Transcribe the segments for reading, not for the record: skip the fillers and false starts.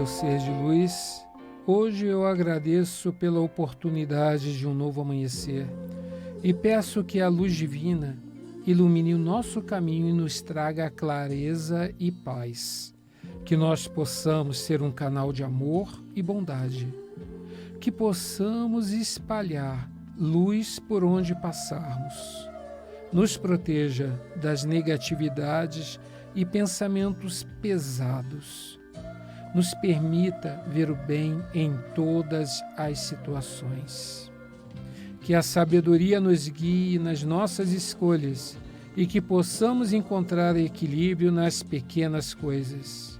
meu ser de luz. Hoje eu agradeço pela oportunidade de um novo amanhecer e peço que a luz divina ilumine o nosso caminho e nos traga clareza e paz. Que nós possamos ser um canal de amor e bondade. Que possamos espalhar luz por onde passarmos. Nos proteja das negatividades e pensamentos pesados. Nos permita ver o bem em todas as situações. Que a sabedoria nos guie nas nossas escolhas e que possamos encontrar equilíbrio nas pequenas coisas.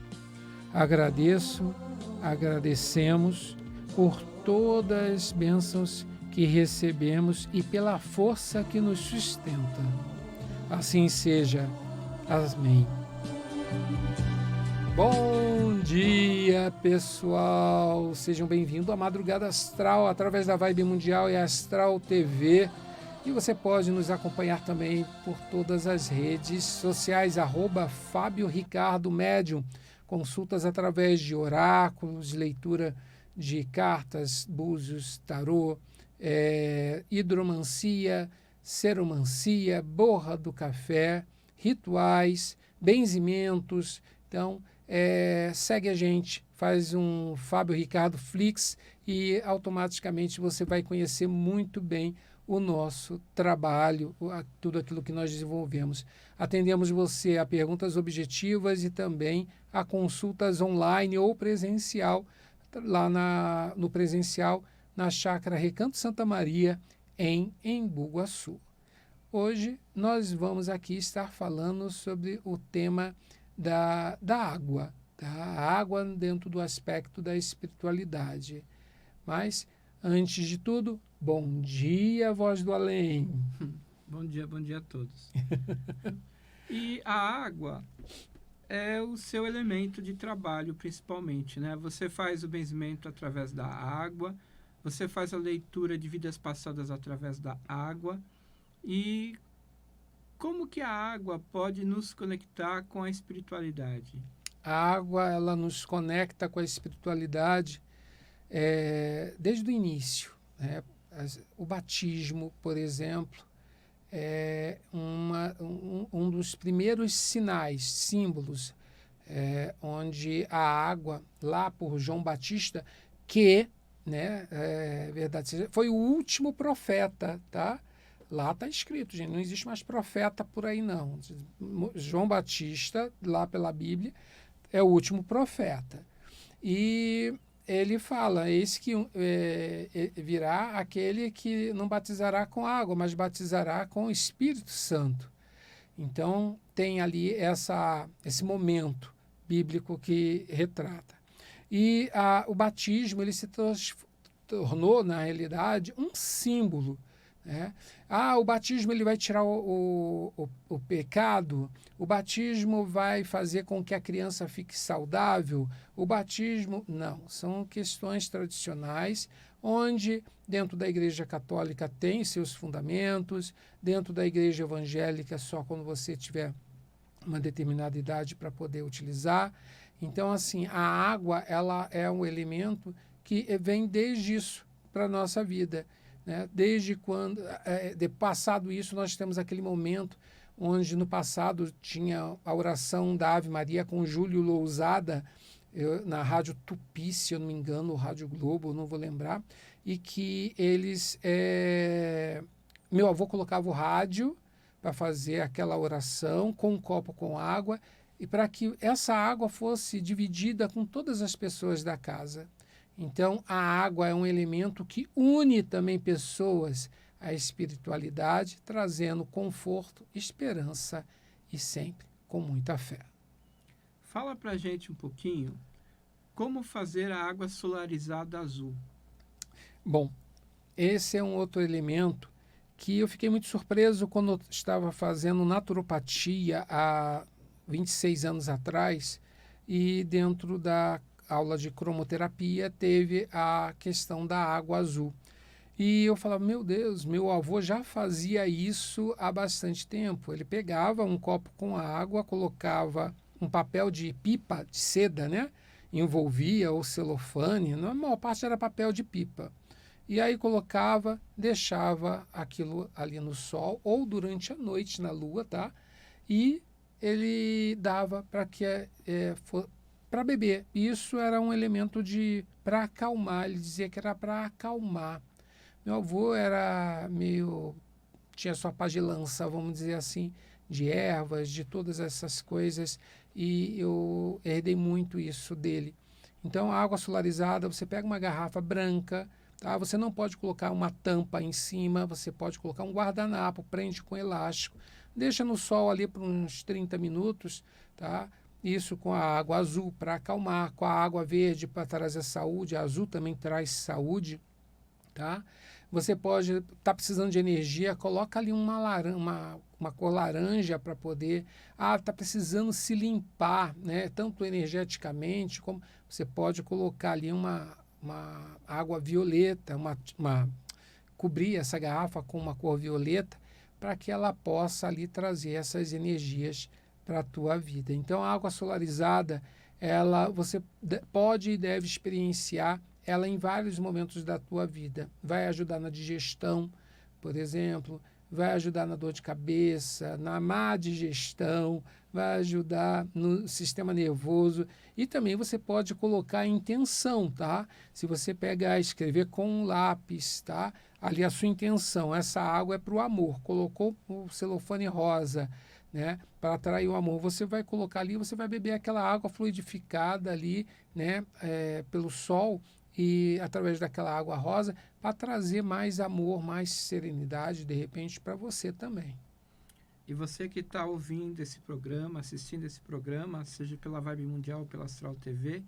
Agradecemos por todas as bênçãos que recebemos e pela força que nos sustenta. Assim seja. Amém. Bom dia, pessoal! Sejam bem-vindos à Madrugada Astral, através da Vibe Mundial e Astral TV. E você pode nos acompanhar também por todas as redes sociais, @Fábio Ricardo Médium. Consultas através de oráculos, leitura de cartas, búzios, tarô, hidromancia, seromancia, borra do café, rituais, benzimentos. Então, segue a gente, faz um Fábio Ricardo Flix e automaticamente você vai conhecer muito bem o nosso trabalho, tudo aquilo que nós desenvolvemos. Atendemos você a perguntas objetivas e também a consultas online ou presencial, lá no presencial, na Chácara Recanto Santa Maria, em Embu Guaçu. Hoje nós vamos aqui estar falando sobre o tema da água, da água dentro do aspecto da espiritualidade. Mas, antes de tudo, bom dia, voz do além. Bom dia a todos. E a água é o seu elemento de trabalho, principalmente, né? Você faz o benzimento através da água, você faz a leitura de vidas passadas através da água. E como que a água pode nos conectar com a espiritualidade? A água, ela nos conecta com a espiritualidade desde o início, né? O batismo, por exemplo, é um dos primeiros sinais, símbolos, onde a água, lá por João Batista, que, né, verdade, foi o último profeta, tá? Lá está escrito, gente, não existe mais profeta por aí, não. João Batista, lá pela Bíblia, é o último profeta. E ele fala, eis que virá aquele que não batizará com água, mas batizará com o Espírito Santo. Então, tem ali esse momento bíblico que retrata. E o batismo, ele se tornou, na realidade, um símbolo, né? O batismo ele vai tirar o pecado, o batismo vai fazer com que a criança fique saudável, o batismo... Não, são questões tradicionais, onde dentro da Igreja Católica tem seus fundamentos, dentro da Igreja Evangélica só quando você tiver uma determinada idade para poder utilizar. Então, assim, a água ela é um elemento que vem desde isso para a nossa vida. Né? Desde quando, passado isso, nós temos aquele momento onde no passado tinha a oração da Ave Maria com Júlio Lousada, na Rádio Tupi, se eu não me engano, ou Rádio Globo, não vou lembrar, e que eles... meu avô colocava o rádio para fazer aquela oração com um copo com água, e para que essa água fosse dividida com todas as pessoas da casa. Então, a água é um elemento que une também pessoas à espiritualidade, trazendo conforto, esperança e sempre com muita fé. Fala pra gente um pouquinho como fazer a água solarizada azul. Bom, esse é um outro elemento que eu fiquei muito surpreso quando eu estava fazendo naturopatia há 26 anos atrás e dentro da aula de cromoterapia teve a questão da água azul. E eu falava, meu Deus, meu avô já fazia isso há bastante tempo. Ele pegava um copo com água, colocava um papel de pipa de seda, né? envolvia ou celofane, na maior parte era papel de pipa. E aí colocava, deixava aquilo ali no sol ou durante a noite na lua, tá? E ele dava para que para beber. Isso era um elemento de para acalmar. Ele dizia que era para acalmar. Meu avô era meio tinha sua pagilança, vamos dizer assim, de ervas, de todas essas coisas, e eu herdei muito isso dele. Então, a água solarizada, você pega uma garrafa branca, tá? Você não pode colocar uma tampa em cima, você pode colocar um guardanapo, prende com elástico, deixa no sol ali por uns 30 minutos, tá? Isso com a água azul para acalmar, com a água verde para trazer saúde, a azul também traz saúde, tá? Você pode estar precisando de energia, coloca ali uma cor laranja para poder. Ah, está precisando se limpar, né? Tanto energeticamente, como você pode colocar ali uma água violeta, cobrir essa garrafa com uma cor violeta para que ela possa ali trazer essas energias para a tua vida. Então, a água solarizada, você pode e deve experienciar ela em vários momentos da tua vida. Vai ajudar na digestão, por exemplo, vai ajudar na dor de cabeça, na má digestão, vai ajudar no sistema nervoso e também você pode colocar intenção, tá? Se você pegar e escrever com um lápis, tá? Ali a sua intenção, essa água é para o amor, colocou o celofane rosa, né? Para atrair o amor, você vai colocar ali, você vai beber aquela água fluidificada ali, né? Pelo sol, e através daquela água rosa para trazer mais amor, mais serenidade, de repente, para você também. E você que está ouvindo esse programa, assistindo esse programa, seja pela Vibe Mundial ou pela Astral TV,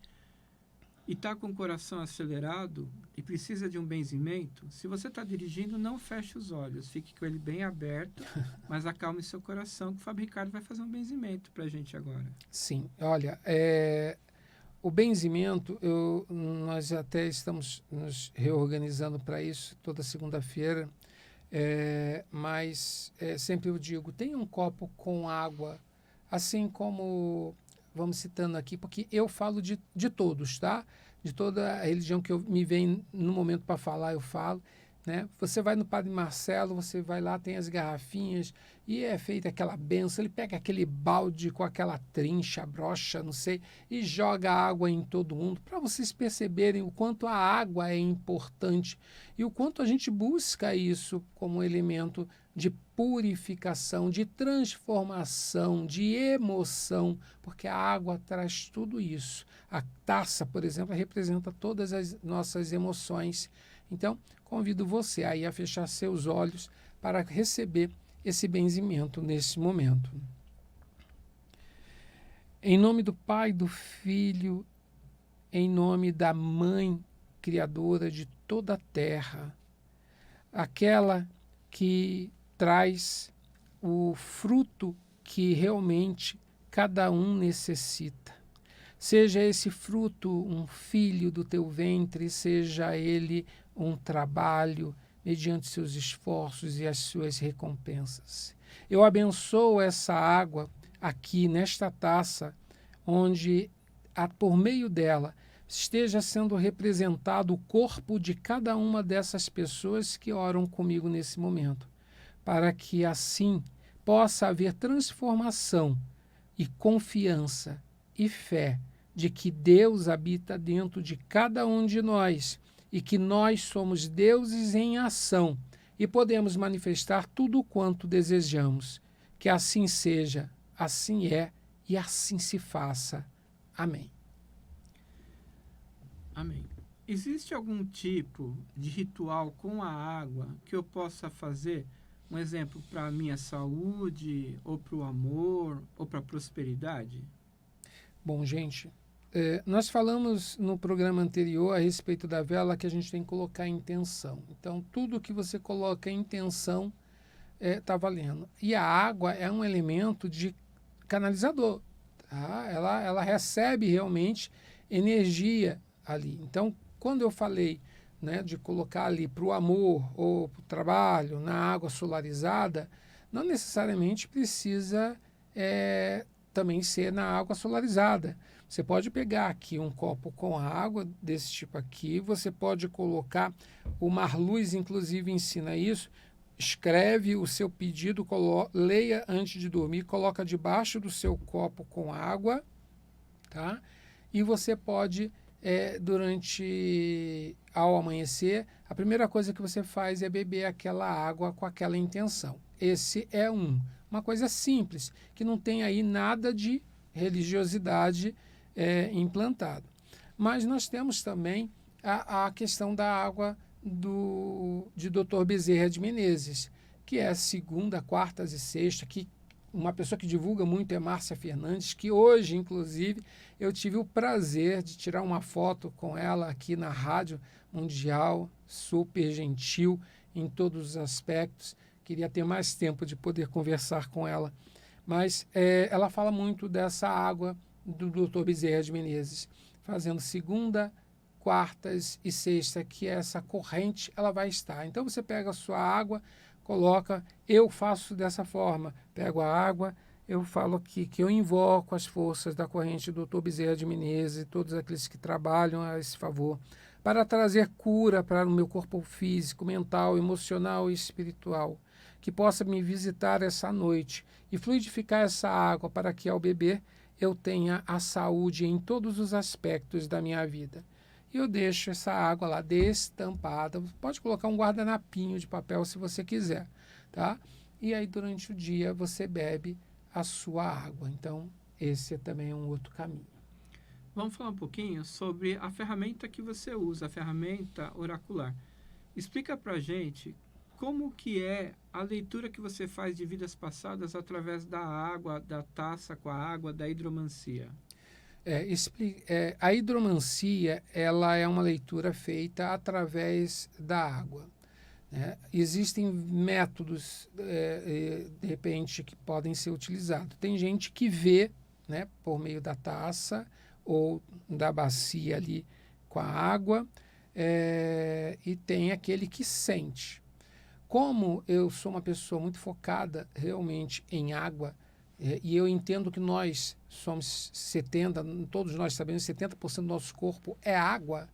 e está com o coração acelerado e precisa de um benzimento, se você está dirigindo, não feche os olhos, fique com ele bem aberto, mas acalme seu coração, que o Fábio Ricardo vai fazer um benzimento para a gente agora. Sim, olha, o benzimento, nós até estamos nos reorganizando para isso toda segunda-feira, mas sempre eu digo, tem um copo com água, assim como, vamos citando aqui, porque eu falo de todos, tá? De toda a religião que me vem no momento para falar, eu falo. Né? Você vai no Padre Marcelo, você vai lá, tem as garrafinhas e é feita aquela benção, ele pega aquele balde com aquela trincha, brocha, não sei, e joga água em todo mundo, para vocês perceberem o quanto a água é importante e o quanto a gente busca isso como elemento de purificação, de transformação, de emoção, porque a água traz tudo isso. A taça, por exemplo, representa todas as nossas emoções. Então, convido você aí a fechar seus olhos para receber esse benzimento nesse momento. Em nome do Pai, do Filho, em nome da Mãe Criadora de toda a terra, aquela que traz o fruto que realmente cada um necessita. Seja esse fruto um filho do teu ventre, seja ele um trabalho mediante seus esforços e as suas recompensas. Eu abençoo essa água aqui nesta taça, onde por meio dela esteja sendo representado o corpo de cada uma dessas pessoas que oram comigo nesse momento, para que assim possa haver transformação e confiança e fé de que Deus habita dentro de cada um de nós e que nós somos deuses em ação e podemos manifestar tudo o quanto desejamos. Que assim seja, assim é e assim se faça. Amém. Amém. Existe algum tipo de ritual com a água que eu possa fazer? Um exemplo para a minha saúde, ou para o amor, ou para a prosperidade? Bom, gente, nós falamos no programa anterior a respeito da vela que a gente tem que colocar intenção. Então, tudo que você coloca em intenção está valendo. E a água é um elemento de canalizador. Tá? Ela recebe realmente energia ali. Então, quando eu falei, né, de colocar ali para o amor ou para o trabalho, na água solarizada, não necessariamente precisa também ser na água solarizada. Você pode pegar aqui um copo com água desse tipo aqui, você pode colocar, o Marluz inclusive ensina isso, escreve o seu pedido, leia antes de dormir, coloca debaixo do seu copo com água, tá? E você pode, ao amanhecer, a primeira coisa que você faz é beber aquela água com aquela intenção. Esse é uma coisa simples, que não tem aí nada de religiosidade implantado. Mas nós temos também a questão da água de Dr. Bezerra de Menezes, que é segunda, quartas e sexta, que uma pessoa que divulga muito é Márcia Fernandes, que hoje, inclusive, eu tive o prazer de tirar uma foto com ela aqui na Rádio Mundial, super gentil em todos os aspectos. Queria ter mais tempo de poder conversar com ela. Mas ela fala muito dessa água do Dr. Bezerra de Menezes, fazendo segunda, quartas e sexta, que essa corrente ela vai estar. Então você pega a sua água, coloca, eu faço dessa forma, pego a água, eu falo aqui que eu invoco as forças da corrente do Dr. Bezerra de Menezes e todos aqueles que trabalham a esse favor, para trazer cura para o meu corpo físico, mental, emocional e espiritual, que possa me visitar essa noite e fluidificar essa água para que ao beber eu tenha a saúde em todos os aspectos da minha vida. E eu deixo essa água lá destampada. Pode colocar um guardanapinho de papel se você quiser, tá? E aí durante o dia você bebe a sua água. Então esse também é um outro caminho. Vamos falar um pouquinho sobre a ferramenta que você usa, a ferramenta oracular. Explica pra gente como que é a leitura que você faz de vidas passadas através da água, da taça com a água, da hidromancia. A hidromancia ela é uma leitura feita através da água, né? Existem métodos, de repente, que podem ser utilizados. Tem gente que vê, né, por meio da taça ou da bacia ali com a água, e tem aquele que sente. Como eu sou uma pessoa muito focada realmente em água, e eu entendo que nós somos 70%, todos nós sabemos, 70% do nosso corpo é água,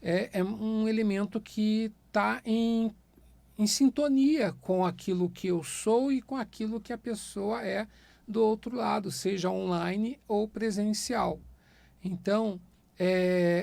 é um elemento que está em sintonia com aquilo que eu sou e com aquilo que a pessoa é do outro lado, seja online ou presencial. Então,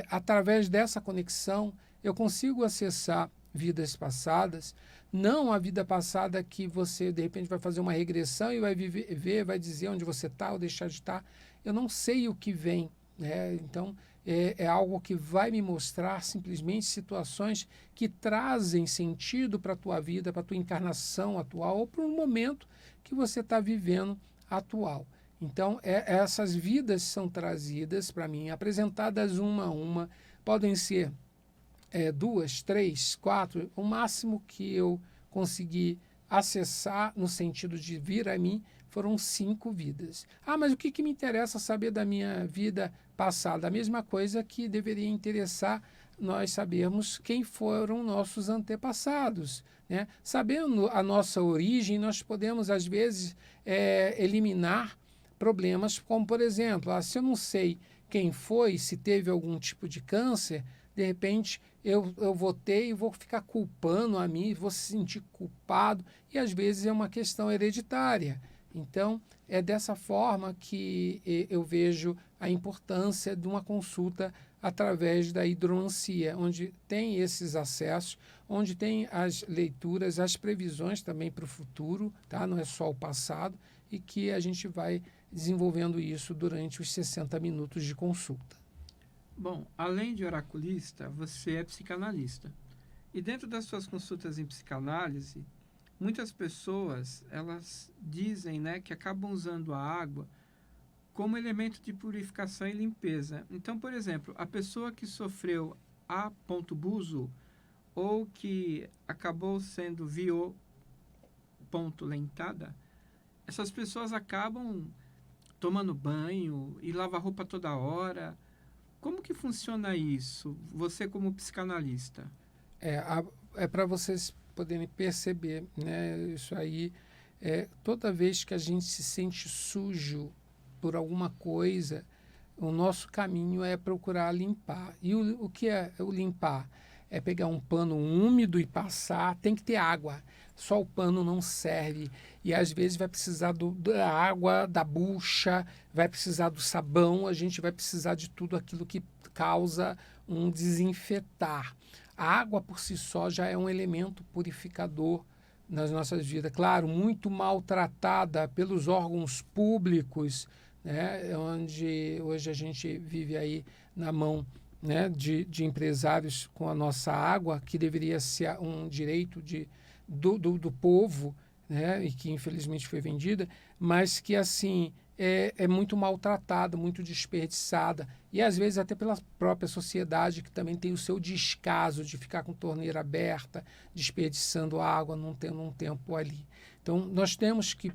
através dessa conexão, eu consigo acessar vidas passadas, não a vida passada que você, de repente, vai fazer uma regressão e vai ver, vai dizer onde você está ou deixar de estar. Eu não sei o que vem, né? Então, é algo que vai me mostrar simplesmente situações que trazem sentido para a tua vida, para a tua encarnação atual ou para um momento que você está vivendo atual. Então, essas vidas são trazidas para mim, apresentadas uma a uma, podem ser 2, 3, 4, o máximo que eu consegui acessar no sentido de vir a mim foram 5 vidas. Ah, mas o que me interessa saber da minha vida passada? A mesma coisa que deveria interessar nós sabermos quem foram nossos antepassados, né? Sabendo a nossa origem, nós podemos, às vezes, eliminar problemas como, por exemplo, se eu não sei quem foi, se teve algum tipo de câncer, de repente eu votei e vou ficar culpando a mim, vou se sentir culpado, e às vezes é uma questão hereditária. Então, é dessa forma que eu vejo a importância de uma consulta através da hidromancia, onde tem esses acessos, onde tem as leituras, as previsões também para o futuro, tá? Não é só o passado, e que a gente vai desenvolvendo isso durante os 60 minutos de consulta. Bom, além de oraculista, você é psicanalista. E dentro das suas consultas em psicanálise, muitas pessoas, elas dizem, né, que acabam usando a água como elemento de purificação e limpeza. Então, por exemplo, a pessoa que sofreu a ponto buzo ou que acabou sendo ponto lentada, essas pessoas acabam tomando banho e lavar roupa toda hora. Como que funciona isso, você como psicanalista? Para vocês poderem perceber, né, isso aí, toda vez que a gente se sente sujo por alguma coisa, o nosso caminho é procurar limpar. E o que é o limpar? É pegar um pano úmido e passar, tem que ter água. Só o pano não serve. E às vezes vai precisar da água, da bucha, vai precisar do sabão, a gente vai precisar de tudo aquilo que causa um desinfetar. A água por si só já é um elemento purificador nas nossas vidas. Claro, muito maltratada pelos órgãos públicos, né, onde hoje a gente vive aí na mão, né, de empresários com a nossa água, que deveria ser um direito do povo, né, e que infelizmente foi vendida, mas que assim é muito maltratada, muito desperdiçada, e às vezes até pela própria sociedade, que também tem o seu descaso de ficar com torneira aberta, desperdiçando água, não tendo um tempo ali. Então, nós temos que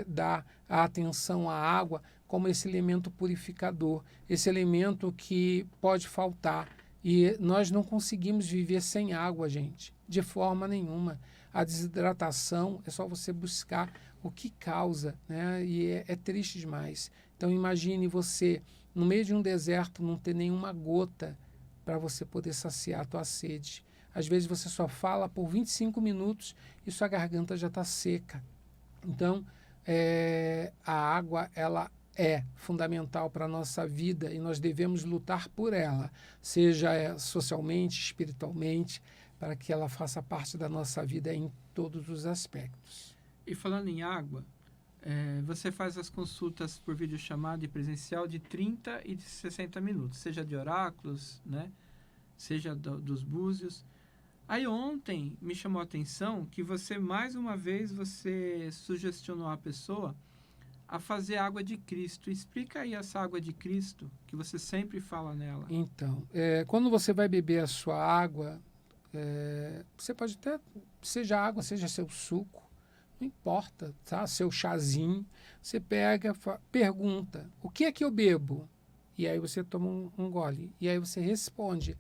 dar a atenção à água como esse elemento purificador, esse elemento que pode faltar. E nós não conseguimos viver sem água, gente, de forma nenhuma. A desidratação é só você buscar o que causa, né? E é triste demais. Então, imagine você, no meio de um deserto, não ter nenhuma gota para você poder saciar a tua sede. Às vezes você só fala por 25 minutos e sua garganta já está seca. Então, a água, ela é fundamental para a nossa vida e nós devemos lutar por ela, seja socialmente, espiritualmente, para que ela faça parte da nossa vida em todos os aspectos. E falando em água, você faz as consultas por videochamada e presencial de 30 e de 60 minutos, seja de oráculos, né? Seja dos búzios. Aí ontem me chamou a atenção que você, mais uma vez, você sugestionou a pessoa a fazer água de Cristo. Explica aí essa água de Cristo, que você sempre fala nela. Então, quando você vai beber a sua água, você pode até, seja água, seja seu suco, não importa, tá? Seu chazinho, você pega, pergunta, o que é que eu bebo? E aí você toma um gole. E aí você responde,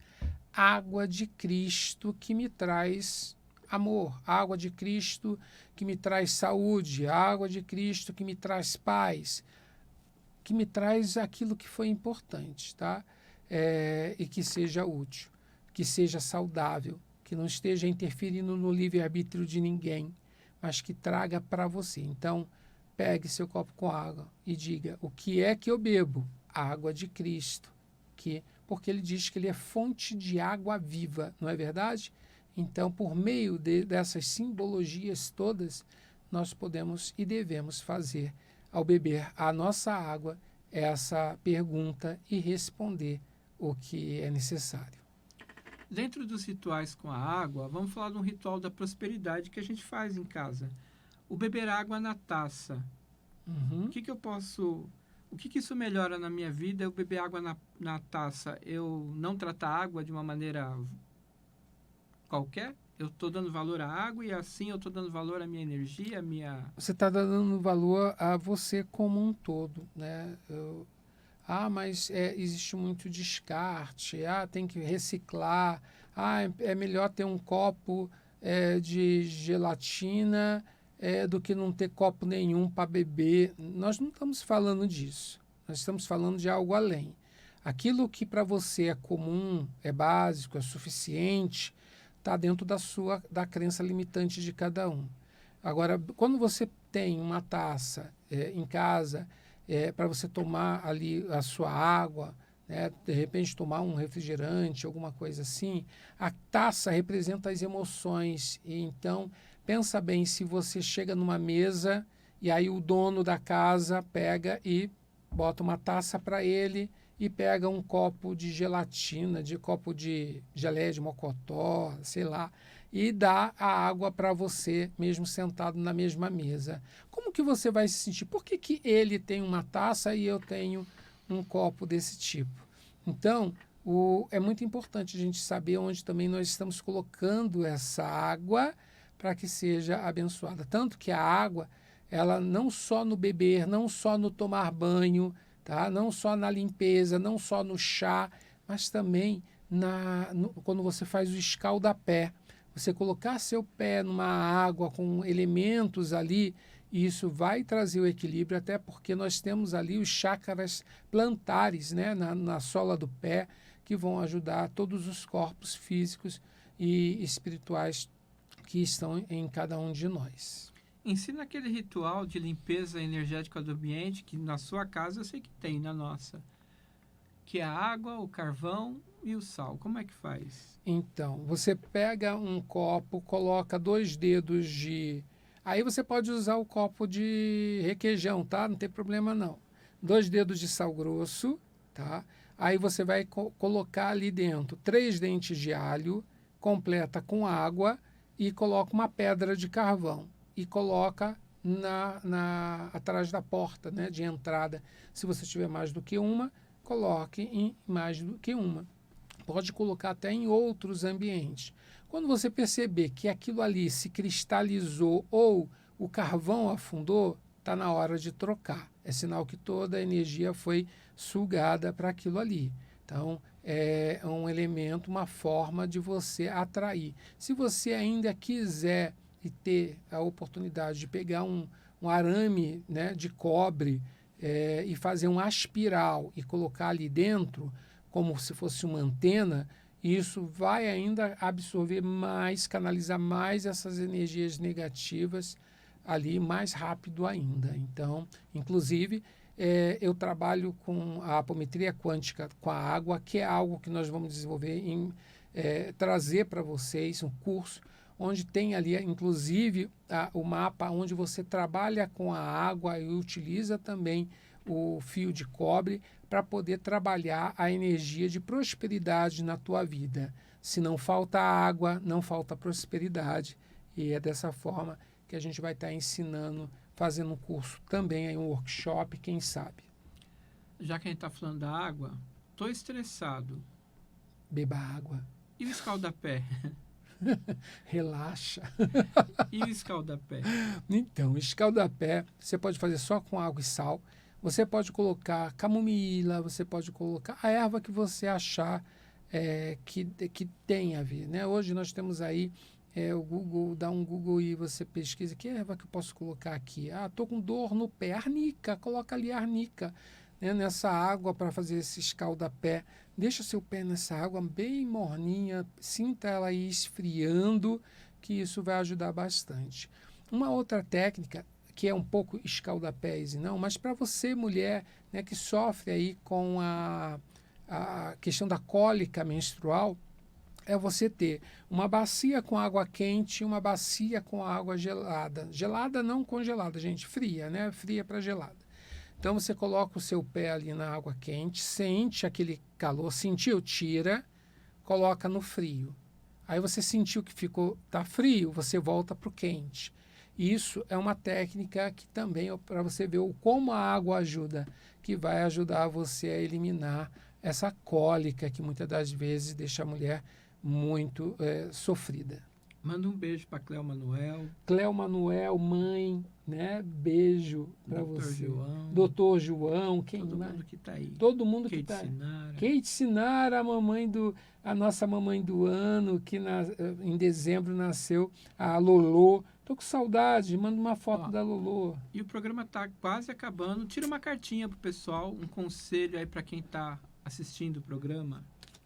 água de Cristo que me traz amor, água de Cristo que me traz saúde, água de Cristo que me traz paz, que me traz aquilo que foi importante, tá? E que seja útil, que seja saudável, que não esteja interferindo no livre-arbítrio de ninguém, mas que traga para você. Então, pegue seu copo com água e diga, o que é que eu bebo? Água de Cristo, porque ele diz que ele é fonte de água viva, não é verdade? Então, por meio dessas simbologias todas, nós podemos e devemos fazer, ao beber a nossa água, essa pergunta e responder o que é necessário. Dentro dos rituais com a água, vamos falar de um ritual da prosperidade que a gente faz em casa. O beber água na taça. Uhum. O que isso melhora na minha vida? Eu beber água na taça, eu não tratar a água de uma maneira qualquer? Eu estou dando valor à água e assim eu estou dando valor à minha energia, à minha... Você está dando valor a você como um todo, né? Mas existe muito descarte, tem que reciclar, é melhor ter um copo de gelatina do que não ter copo nenhum para beber. Nós não estamos falando disso, nós estamos falando de algo além. Aquilo que para você é comum, é básico, é suficiente, está dentro da crença limitante de cada um. Agora, quando você tem uma taça em casa, para você tomar ali a sua água, né, de repente tomar um refrigerante, alguma coisa assim, a taça representa as emoções. E então, pensa bem, se você chega numa mesa e aí o dono da casa pega e bota uma taça para ele e pega um copo de gelatina, copo de geleia de mocotó, sei lá, e dá a água para você, mesmo sentado na mesma mesa. Como que você vai se sentir? Por que ele tem uma taça e eu tenho um copo desse tipo? Então, é muito importante a gente saber onde também nós estamos colocando essa água para que seja abençoada. Tanto que a água, ela não só no beber, não só no tomar banho, tá? Não só na limpeza, não só no chá, mas também quando você faz o escaldapé. Você colocar seu pé numa água com elementos ali E isso vai trazer o equilíbrio, até porque nós temos ali os chakras plantares, né, na sola do pé, que vão ajudar todos os corpos físicos e espirituais que estão em cada um de nós. Ensina aquele ritual de limpeza energética do ambiente, que na sua casa eu sei que tem, na nossa. Que é a água, o carvão e o sal. Como é que faz? Então, você pega um copo, coloca 2 dedos de... Aí você pode usar o copo de requeijão, tá? Não tem problema não. 2 dedos de sal grosso, tá? Aí você vai colocar ali dentro 3 dentes de alho, completa com água e coloca uma pedra de carvão. E coloca atrás da porta, né, de entrada. Se você tiver mais do que uma, coloque em mais do que uma. Pode colocar até em outros ambientes. Quando você perceber que aquilo ali se cristalizou ou o carvão afundou, está na hora de trocar. É sinal que toda a energia foi sugada para aquilo ali. Então, é um elemento, uma forma de você atrair. Se você ainda quiser e ter a oportunidade de pegar um arame, né, de cobre e fazer um aspiral e colocar ali dentro, como se fosse uma antena, isso vai ainda absorver mais, canalizar mais essas energias negativas ali mais rápido ainda. Então, inclusive, eu trabalho com a apometria quântica com a água, que é algo que nós vamos desenvolver, trazer para vocês um curso onde tem ali, inclusive, o mapa onde você trabalha com a água e utiliza também o fio de cobre para poder trabalhar a energia de prosperidade na tua vida. Se não falta água, não falta prosperidade. E é dessa forma que a gente vai estar ensinando, fazendo um curso também, aí um workshop, quem sabe. Já que a gente está falando da água, estou estressado. Beba água. E o escaldapé? Relaxa. E o escaldapé? Então, escaldapé, você pode fazer só com água e sal. Você pode colocar camomila, você pode colocar a erva que você achar que tem a ver, né? Hoje nós temos aí o Google, dá um Google e você pesquisa que erva que eu posso colocar aqui. Ah, estou com dor no pé, arnica, coloca ali arnica, né, nessa água para fazer esse escaldapé. Deixa seu pé nessa água bem morninha, sinta ela aí esfriando, que isso vai ajudar bastante. Uma outra técnica, que é um pouco escaldapés e não, mas para você, mulher, né, que sofre aí com a questão da cólica menstrual, é você ter uma bacia com água quente e uma bacia com água gelada. Gelada não congelada, gente, fria, né? Fria para gelada. Então você coloca o seu pé ali na água quente, sente aquele calor, sentiu, tira, coloca no frio. Aí você sentiu que tá frio, você volta para o quente. Isso é uma técnica que também é para você ver como a água ajuda, que vai ajudar você a eliminar essa cólica que muitas das vezes deixa a mulher muito sofrida. Manda um beijo para Cléo Manuel. Cléo Manuel, mãe, né? Beijo para você. João. Doutor João, quem todo mais? mundo que está aí. Todo mundo que está aí. Kate Sinara, a nossa mamãe do ano, que em dezembro nasceu, a Lolô. Tô com saudade, manda uma foto da Lolô. E o programa está quase acabando. Tira uma cartinha pro pessoal, um conselho aí para quem está assistindo o programa.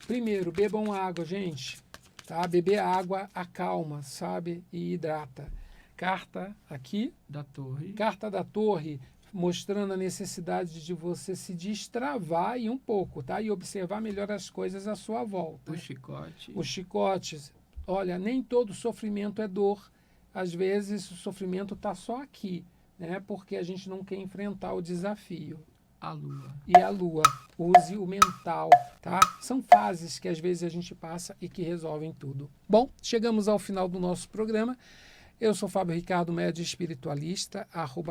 Primeiro, bebam água, gente. Tá? Beber água acalma, sabe? E hidrata. Carta aqui. Da Torre. Carta da Torre, mostrando a necessidade de você se destravar e um pouco, tá? E observar melhor as coisas à sua volta. O chicote. Os chicotes. Olha, nem todo sofrimento é dor. Às vezes o sofrimento está só aqui, né? Porque a gente não quer enfrentar o desafio. A lua. E a lua. Use o mental, tá? São fases que às vezes a gente passa e que resolvem tudo. Bom, chegamos ao final do nosso programa. Eu sou Fábio Ricardo, médium espiritualista,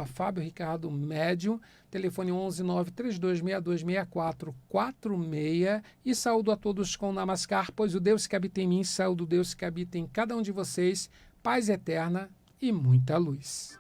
@Fábio Ricardo Médium, telefone 11 932626446 e saúdo a todos com Namaskar, pois o Deus que habita em mim, saúdo o Deus que habita em cada um de vocês, paz eterna e muita luz.